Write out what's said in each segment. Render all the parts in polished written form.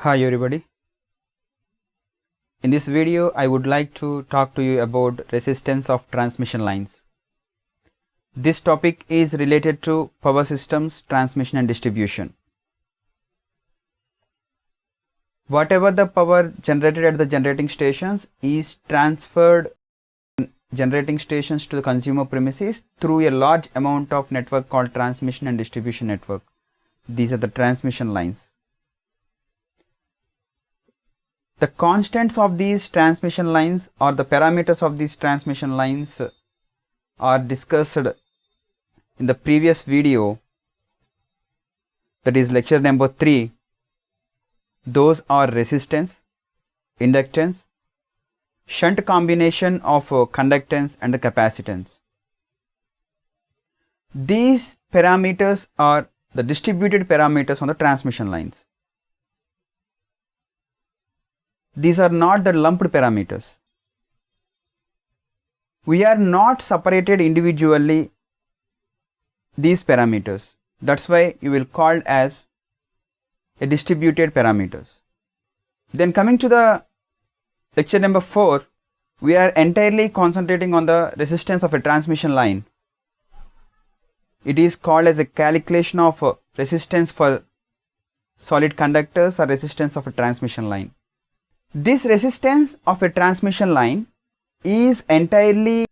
Hi everybody. In this video I would like to talk to you about resistance of transmission lines. This topic is related to power systems, transmission and distribution. Whatever the power generated at the generating stations is transferred generating stations to the consumer premises through a large amount of network called transmission and distribution network. These are the transmission lines. The constants of these transmission lines or the parameters of these transmission lines are discussed in the previous video, that is lecture number 3. Those are resistance, inductance, shunt combination of conductance and the capacitance. These parameters are the distributed parameters on the transmission lines. These are not the lumped parameters. We are not separated individually these parameters. That's why you will call as a distributed parameters. Then coming to the lecture number 4, we are entirely concentrating on the resistance of a transmission line. It is called as a calculation of resistance for solid conductors or resistance of a transmission line. This resistance of a transmission line is entirely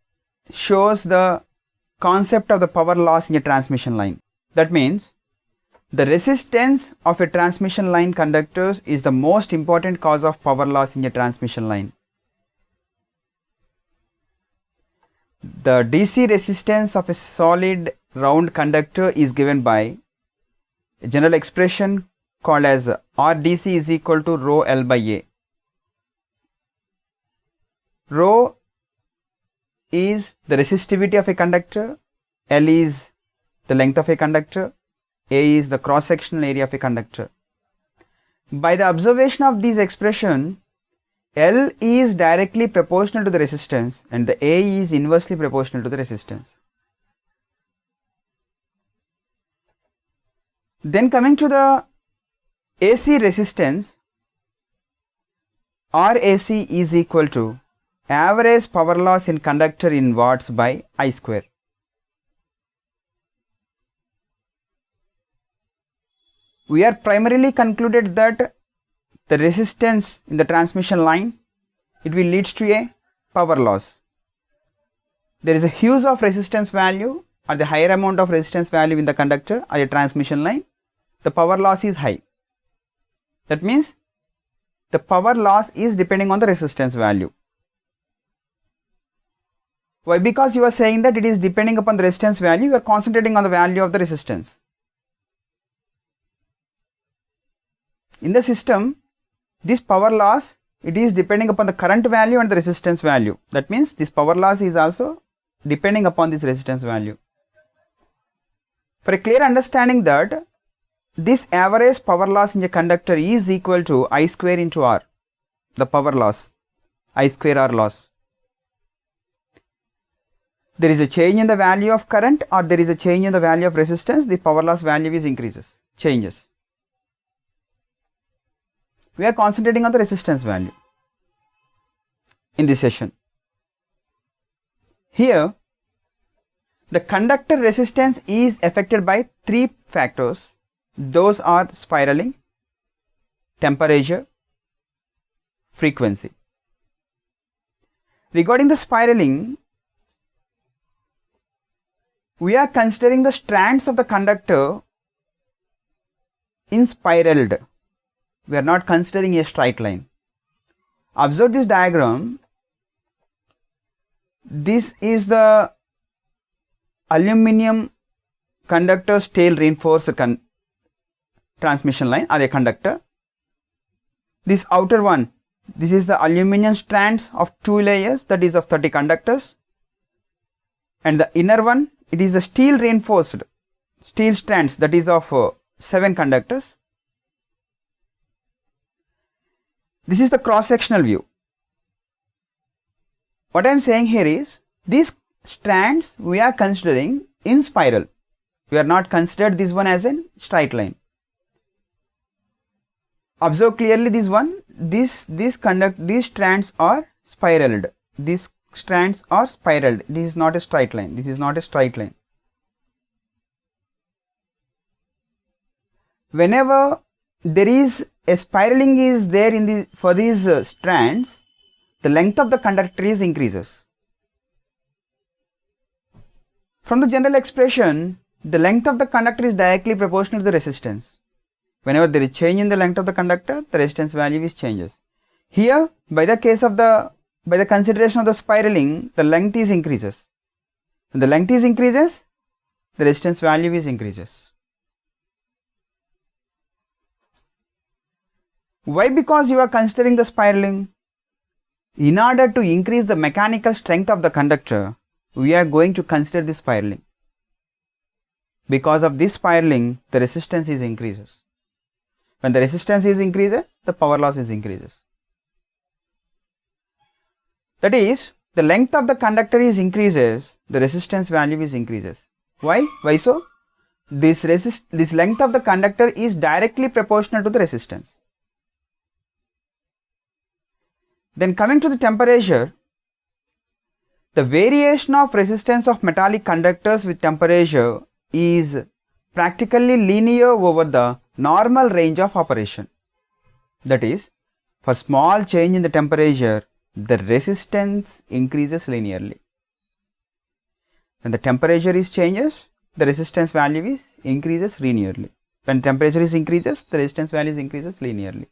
shows the concept of the power loss in a transmission line. That means the resistance of a transmission line conductors is the most important cause of power loss in a transmission line. The DC resistance of a solid round conductor is given by a general expression called as RDC is equal to rho L by A. Rho is the resistivity of a conductor, L is the length of a conductor, A is the cross-sectional area of a conductor. By the observation of these expression, L is directly proportional to the resistance and the A is inversely proportional to the resistance. Then coming to the AC resistance, RAC is equal to average power loss in conductor in watts by I square. We are primarily concluded that the resistance in the transmission line, it will lead to a power loss. There is a huge of resistance value or the higher amount of resistance value in the conductor or a transmission line, the power loss is high. That means the power loss is depending on the resistance value. Why? Because you are saying that it is depending upon the resistance value, you are concentrating on the value of the resistance. In the system, this power loss, it is depending upon the current value and the resistance value. That means this power loss is also depending upon this resistance value. For a clear understanding that this average power loss in a conductor is equal to I square into R, the power loss, I square R loss. There is a change in the value of current or there is a change in the value of resistance, the power loss value is changes. We are concentrating on the resistance value in this session. Here, the conductor resistance is affected by 3 factors. Those are spiraling, temperature, frequency. Regarding the spiraling, we are considering the strands of the conductor in spiraled. We are not considering a straight line. Observe this diagram. This is the aluminum conductor tail reinforced transmission line or a conductor. This outer one, this is the aluminum strands of 2 layers, that is of 30 conductors, and the inner one, it is the steel reinforced steel strands, that is of 7 conductors. This is the cross-sectional view. What I am saying here is, these strands we are considering in spiral. We are not considered this one as a straight line. Observe clearly this one. These strands are spiraled. These strands are spiraled. This is not a straight line. This is not a straight line. Whenever there is a spiraling is there in the for these strands, the length of the conductor is increases. From the general expression, the length of the conductor is directly proportional to the resistance. Whenever there is change in the length of the conductor, the resistance value is changes. Here, by the consideration of the spiraling, the length is increases. When the length is increases, the resistance value is increases. Why? Because you are considering the spiraling. In order to increase the mechanical strength of the conductor, we are going to consider the spiraling. Because of this spiraling, the resistance is increases. When the resistance is increases, the power loss is increases. That is, the length of the conductor is increases, the resistance value is increases. Why? Why so? This length of the conductor is directly proportional to the resistance. Then coming to the temperature, the variation of resistance of metallic conductors with temperature is practically linear over the normal range of operation. That is, for small change in the temperature, the resistance increases linearly. When the temperature is changes, the resistance value is increases linearly. When temperature is increases, the resistance value is increases linearly.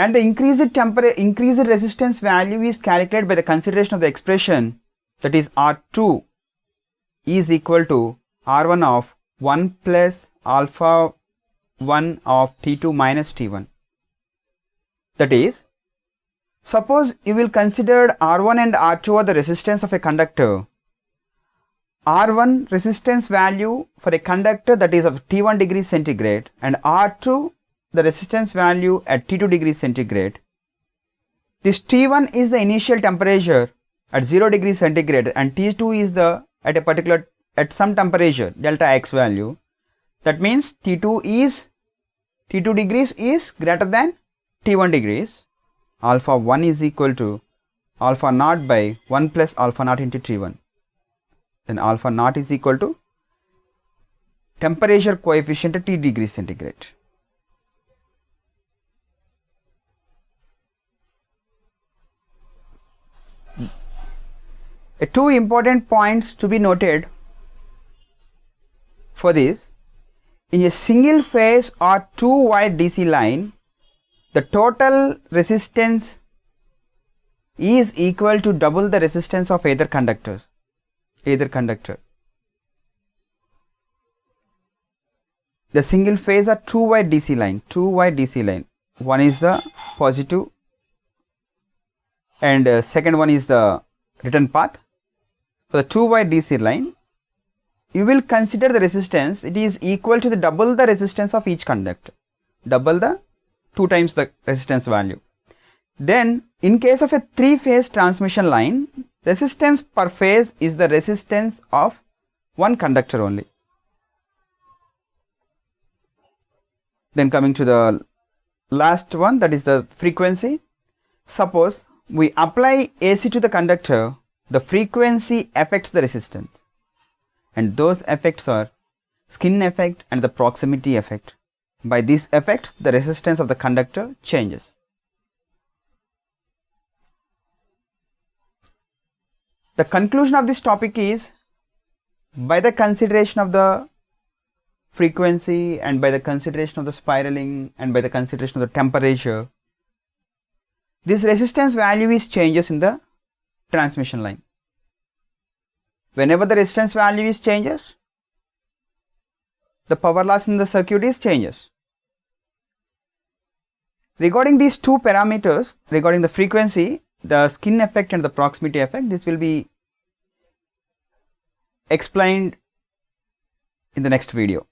And the increased resistance value is calculated by the consideration of the expression, that is R2 is equal to R1 of 1 plus alpha 1 of T2 minus T1. That is, suppose you will consider R1 and R2 are the resistance of a conductor. R1 resistance value for a conductor, that is of T1 degrees centigrade, and R2 the resistance value at T2 degrees centigrade. This T1 is the initial temperature at 0 degrees centigrade, and T2 is the at some temperature delta X value. That means T2 degrees is greater than T1 degrees. Alpha 1 is equal to alpha naught by 1 plus alpha naught into T1. Then alpha naught is equal to temperature coefficient at T degrees centigrade. Two important points to be noted for this: in a single phase or two wire DC line, the total resistance is equal to double the resistance of either conductor. The single phase or two wire DC line, one is the positive and second one is the return path. For the two wire DC line, you will consider the resistance, it is equal to the double the resistance of each conductor, double the 2 times the resistance value. Then in case of a 3-phase transmission line, resistance per phase is the resistance of one conductor only. Then coming to the last one, that is the frequency. Suppose we apply AC to the conductor, the frequency affects the resistance, and those effects are skin effect and the proximity effect. By these effects, the resistance of the conductor changes. The conclusion of this topic is, by the consideration of the frequency and by the consideration of the spiraling and by the consideration of the temperature, this resistance value is changes in the transmission line. Whenever the resistance value is changes, the power loss in the circuit is changes. Regarding these two parameters, regarding the frequency, the skin effect and the proximity effect, this will be explained in the next video.